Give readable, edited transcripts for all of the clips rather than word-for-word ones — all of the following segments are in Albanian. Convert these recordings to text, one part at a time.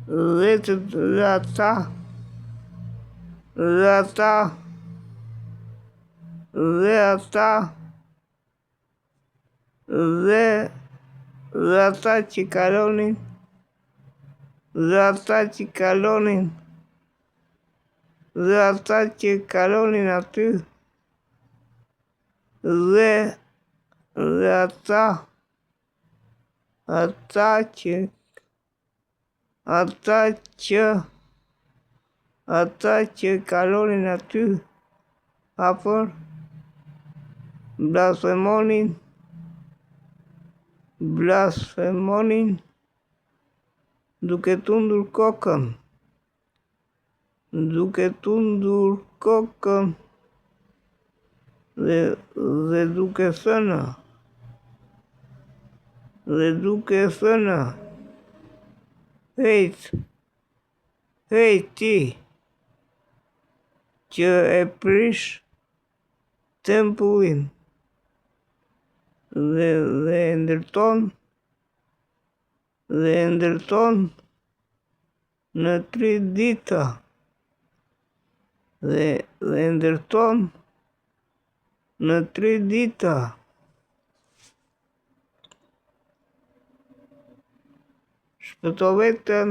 dhe ata që kalonin aty dhe ata që kalonin aty afër blasfemonin duke tundur kokën dhe duke thënë Hej ti që e prish tempullin dhe e ndërton në 3 dita shpëto veten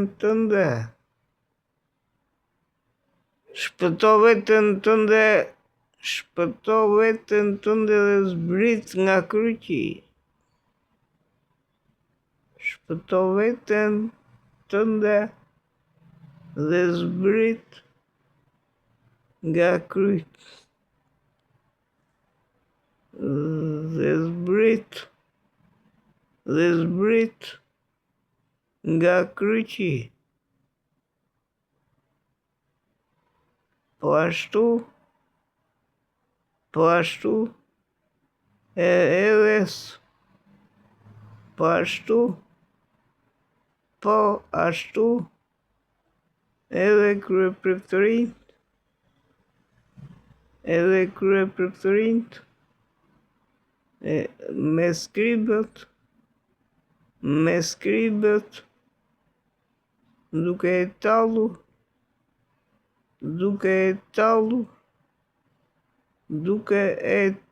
tënde dhe zbrit nga kryqi. Shpëto veten tënde dhe zbrit nga kryqi. Po ashtu edhe kryepreftorinjt me skribët duke e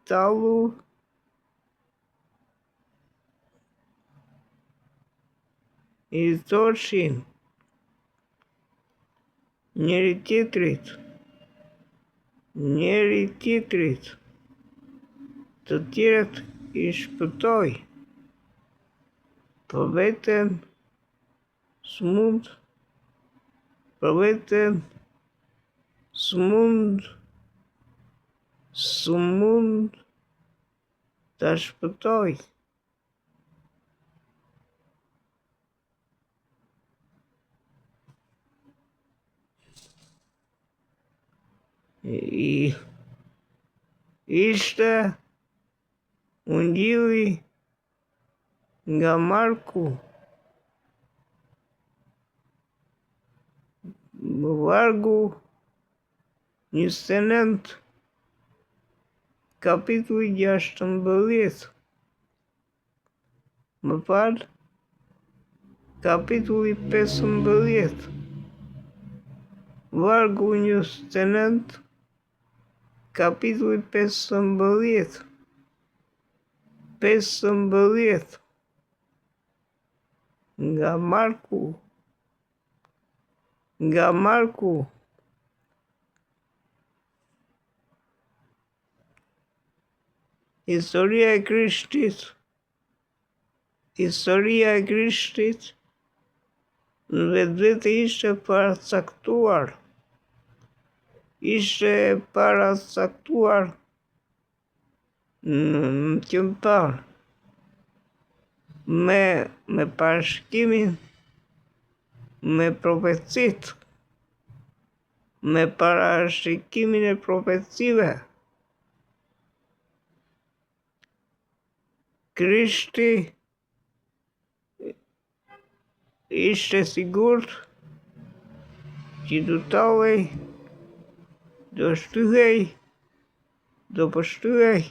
tallur i thoshin njëri tjetrit të tjerët i shpëtoi, po veten s'mund ta shpëtoi. Ishte ungjilli nga Marku, vargu 29, kapitulli 16. Kapitulli 15, vargu 29, kapitulli 15 nga Marku. Historia e Krishtit në vetvete ishte paracaktuar në qendër me parashtrimin e profecive. Krishti ishte sigurt që do tallej, do pështyhej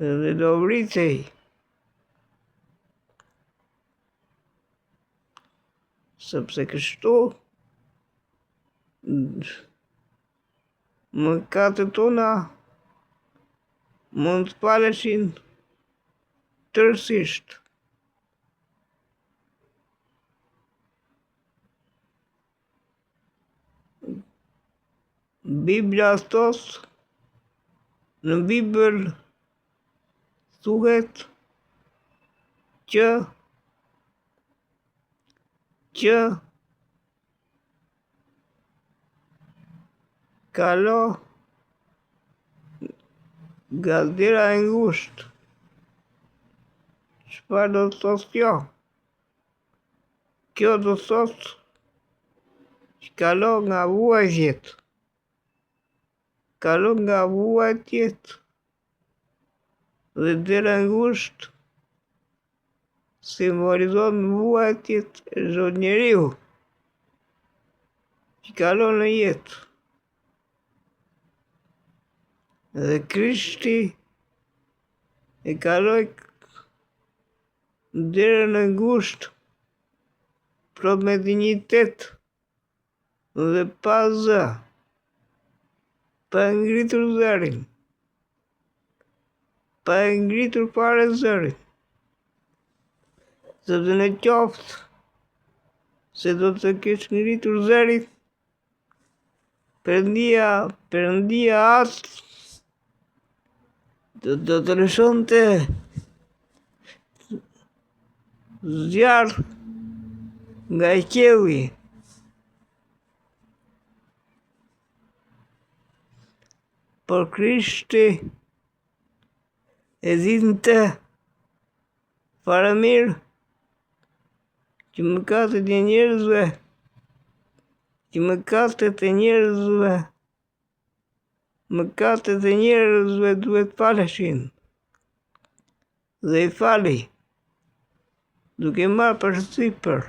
dhe do vritej. sepse kështu mëkatet tona mund të faleshin tërësisht. Bibla thot, në Bibël thuhet që kalo nga dera e ngushtë. Çfarë do të thotë kjo? Kjo do të thotë që kalo nga vuajtjet. Kalo nga vuajtjet dhe dera e ngushtë simbolizon vuajtjet e çdo njeriu që kalon në jetë. Dhe Krishti e kaloi derën e ngushtë plot me dinjitet dhe pa zë, pa ngritur zërin, pa ngritur fare zërin, sepse në qoftë se do të kesh ngritur zërin, Perëndia atë do të lëshonte zjarr nga qielli. Por Krishti e dinte fare mirë që mëkatet e njerëzve duhet faleshin. Dhe I fali, duke marrë përsipër.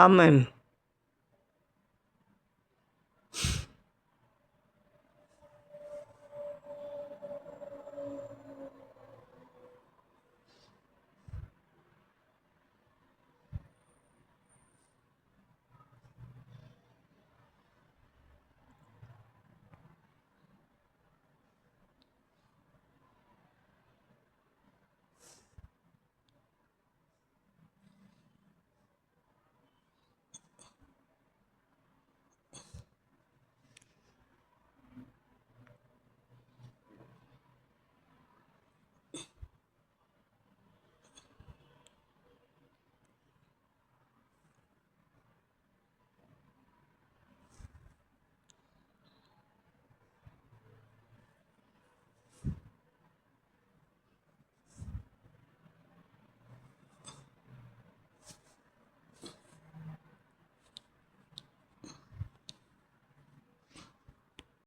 Amen.